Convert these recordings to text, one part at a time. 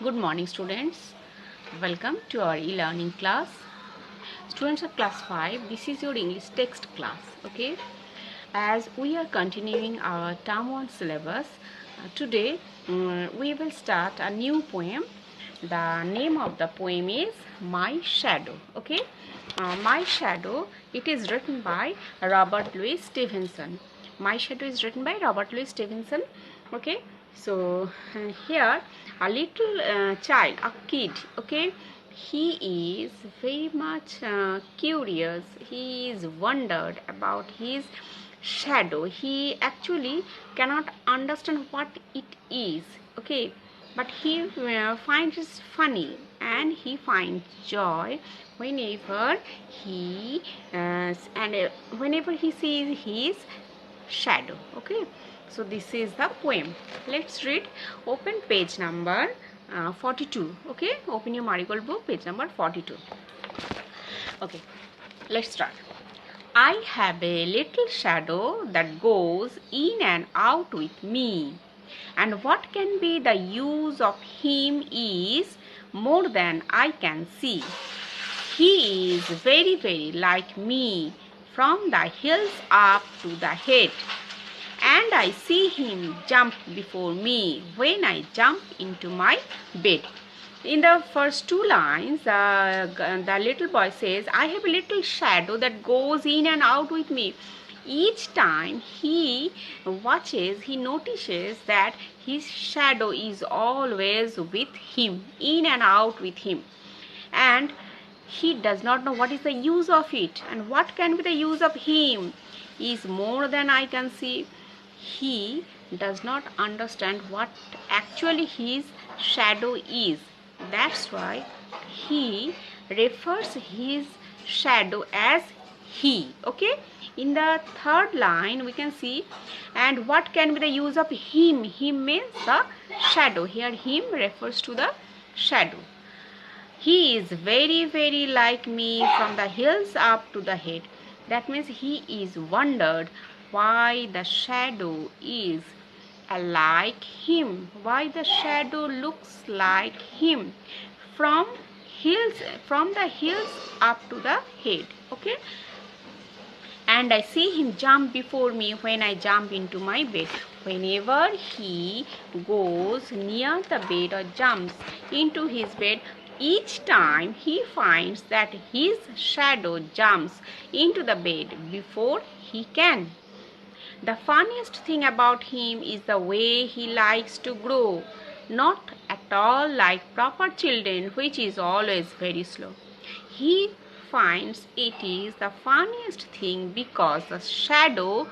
Good morning, students. Welcome to our e-learning class. Students of class 5, this is your English text class. Okay, as we are continuing our term 1 syllabus, today we will start a new poem. The name of the poem is My Shadow. Okay, My Shadow, it is written by Robert Louis Stevenson. My Shadow is written by Robert Louis Stevenson. Okay, so here a little child, a kid, okay, he is very much curious. He is wondered about his shadow. He actually cannot understand what it is, okay, but he finds it funny, and he finds joy whenever he whenever he sees his shadow. Okay, so this is the poem. Let's read. Open page number 42. Okay, open your Marigold book, page number 42. Okay, let's start. I have a little shadow that goes in and out with me, and what can be the use of him is more than I can see. He is very, very like me, from the heels up to the head, and I see him jump before me when I jump into my bed. In the first two lines, the little boy says, I have a little shadow that goes in and out with me. Each time he watches, he notices that his shadow is always with him, in and out with him. And he does not know what is the use of it, and what can be the use of him is more than I can see. He does not understand what actually his shadow is. That's why he refers his shadow as he. Okay, in the third line we can see, and what can be the use of him. Him means the shadow. Here him refers to the shadow. He is very, very like me, from the heels up to the head. That means he is wondered why the shadow is like him, why the shadow looks like him, from the heels up to the head. Okay, and I see him jump before me when I jump into my bed. Whenever he goes near the bed or jumps into his bed, each time he finds that his shadow jumps into the bed before he can. The funniest thing about him is the way he likes to grow, not at all like proper children, which is always very slow. He finds it is the funniest thing because the shadow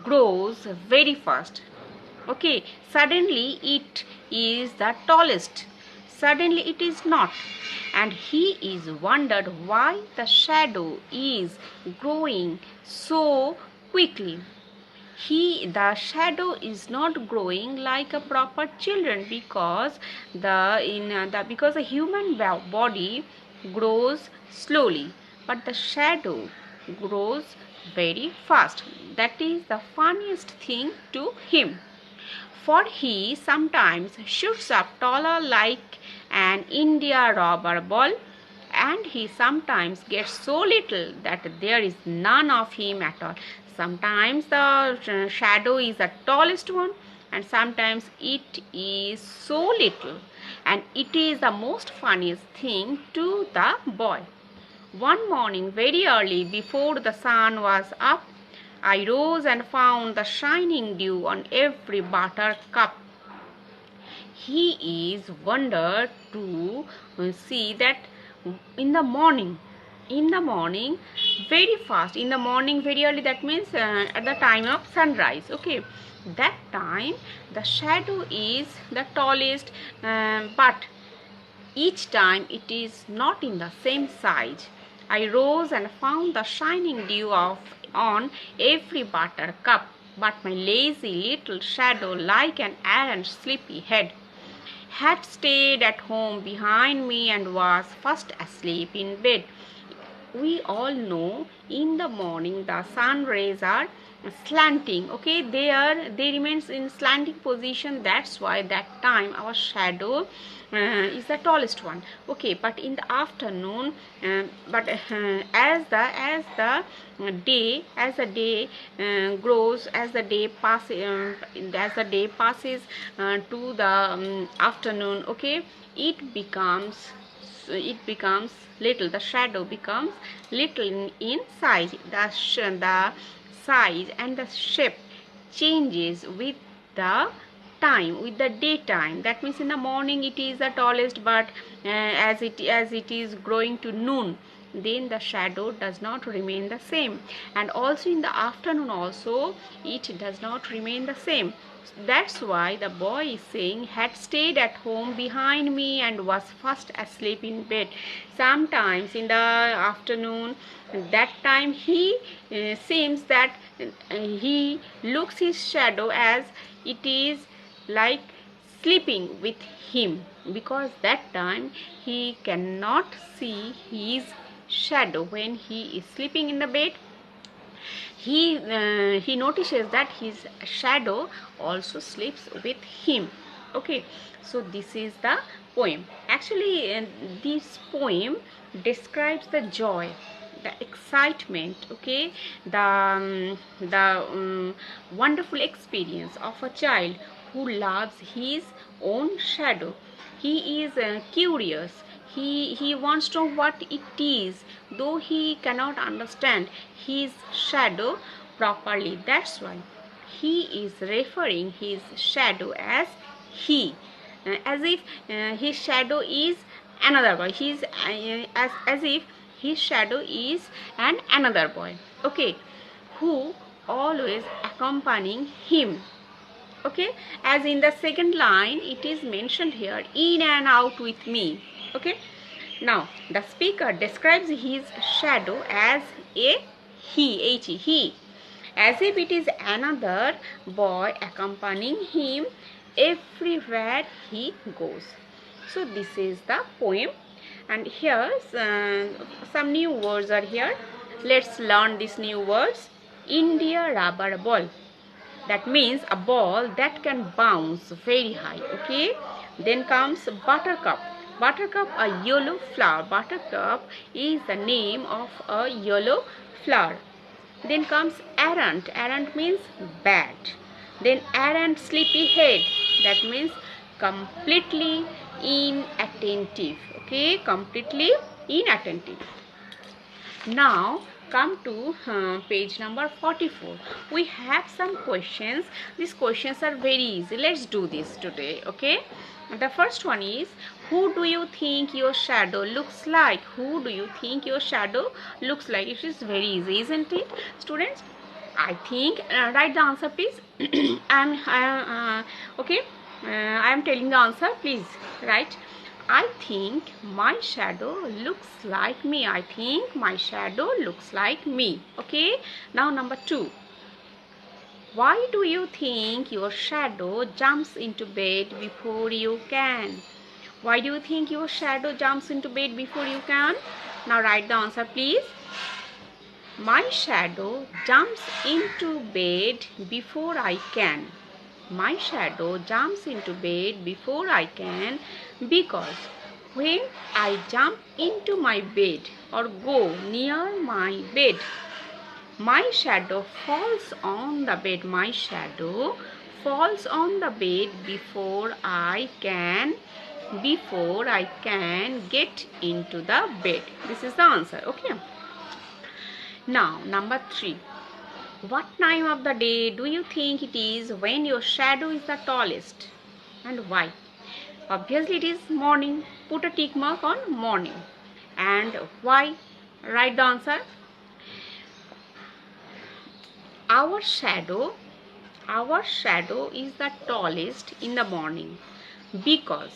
grows very fast. Okay, suddenly it is the tallest, suddenly it is not, and he is wondered why the shadow is growing so quickly. The shadow is not growing like a proper children, because because the human body grows slowly, but the shadow grows very fast. That is the funniest thing to him, for he sometimes shoots up taller like an India rubber ball, and he sometimes gets so little that there is none of him at all. Sometimes the shadow is the tallest one, and sometimes it is so little, and it is the most funniest thing to the boy. One morning, very early, before the sun was up, I rose and found the shining dew on every buttercup. He is wondered to see that in the morning, very fast, in the morning very early, that means at the time of sunrise. Okay, that time the shadow is the tallest, but each time it is not in the same size. I rose and found the shining dew on every buttercup, but my lazy little shadow, like an errant sleepy head, had stayed at home behind me and was fast asleep in bed. We all know in the morning the sun rays are slanting. Okay, they remains in slanting position. That's why that time our shadow is the tallest one. Okay, but in the afternoon, as the day grows, as the day passes to the afternoon, okay, it becomes little. The shadow becomes little in size. The size and the shape changes with the time, with the daytime. That means in the morning it is the tallest, but as it is growing to noon, then the shadow does not remain the same, and also in the afternoon also it does not remain the same. That's why the boy is saying, had stayed at home behind me and was fast asleep in bed. Sometimes in the afternoon, that time he seems that he looks his shadow as it is like sleeping with him, because that time he cannot see his shadow. When he is sleeping in the bed, he notices that his shadow also sleeps with him. Okay, so this is the poem. Actually, this poem describes the joy, the excitement, okay, the wonderful experience of a child who loves his own shadow. He is curious. He wants to know what it is, though he cannot understand his shadow properly. That's why he is referring his shadow as he, as if his shadow is another boy. He's as if his shadow is another boy, okay, who always accompanying him. Okay, as in the second line it is mentioned here, in and out with me. Okay, now the speaker describes his shadow as a he, as if it is another boy accompanying him everywhere he goes. So this is the poem, and here some new words are here. Let's learn these new words. India rubber ball, that means a ball that can bounce very high. Okay, then comes buttercup. Buttercup, a yellow flower. Buttercup is the name of a yellow flower. Then comes errant. Errant means bad. Then errant sleepyhead, that means completely inattentive. Okay, completely inattentive. Now come to page number 44. We have some questions. These questions are very easy. Let's do this today. Okay, the first one is, who do you think your shadow looks like? Who do you think your shadow looks like? It is very easy, isn't it, students? I think write the answer, please. Okay, I am telling the answer, please write. I think my shadow looks like me. I think my shadow looks like me. Okay, now number 2. Why do you think your shadow jumps into bed before you can? Why do you think your shadow jumps into bed before you can? Now write the answer, please. My shadow jumps into bed before I can. My shadow jumps into bed before I can, because when I jump into my bed or go near my bed, my shadow falls on the bed. My shadow falls on the bed before I can get into the bed. This is the answer. Okay. Now number 3. What time of the day do you think it is when your shadow is the tallest, and why? Obviously it is morning. Put a tick mark on morning. And why? Write the answer. Our shadow is the tallest in the morning because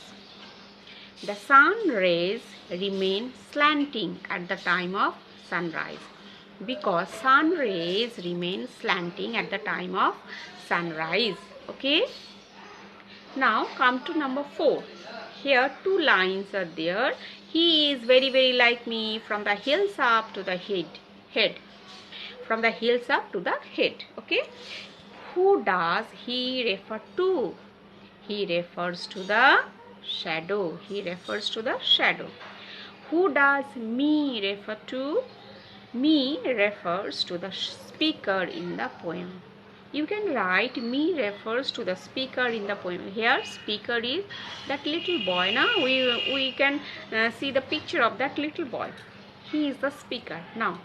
the sun rays remain slanting at the time of sunrise. Because sun rays remain slanting at the time of sunrise. Okay, now come to number 4. Here 2 lines are there. He is very, very like me, from the heels up to the head. From the heels up to the head. Okay, who does he refer to? He refers to the Shadow. He refers to the shadow. Who does me refer to? Me refers to the speaker in the poem. You can write me refers to the speaker in the poem. Here speaker is that little boy. Now we can see the picture of that little boy. He is the speaker. Now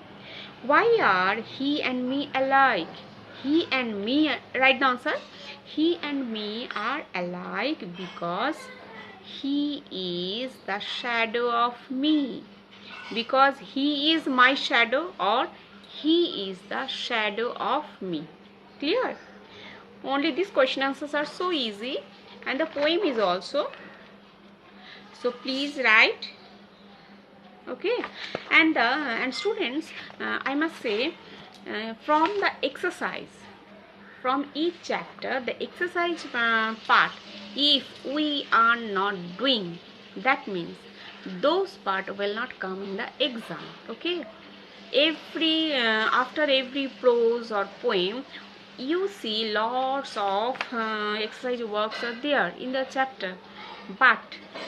why are he and me alike? He and me, write down sir. He and me are alike because he is the shadow of me. Because he is my shadow, or he is the shadow of me. Clear? Only these question answers are so easy, and the poem is also. So please write. Okay, and students, I must say, from the exercise, from each chapter, the exercise part, if we are not doing, that means those part will not come in the exam. Okay, every after every prose or poem, you see lots of exercise works are there in the chapter. But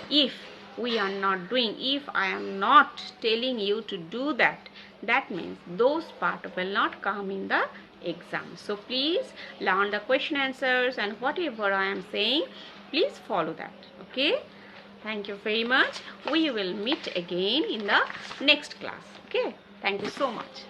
if we are not doing, if I am not telling you to do that, that means those part will not come in the exam. So please learn the question answers, and whatever I am saying, please follow that. Okay, thank you very much. We will meet again in the next class. Okay, thank you so much.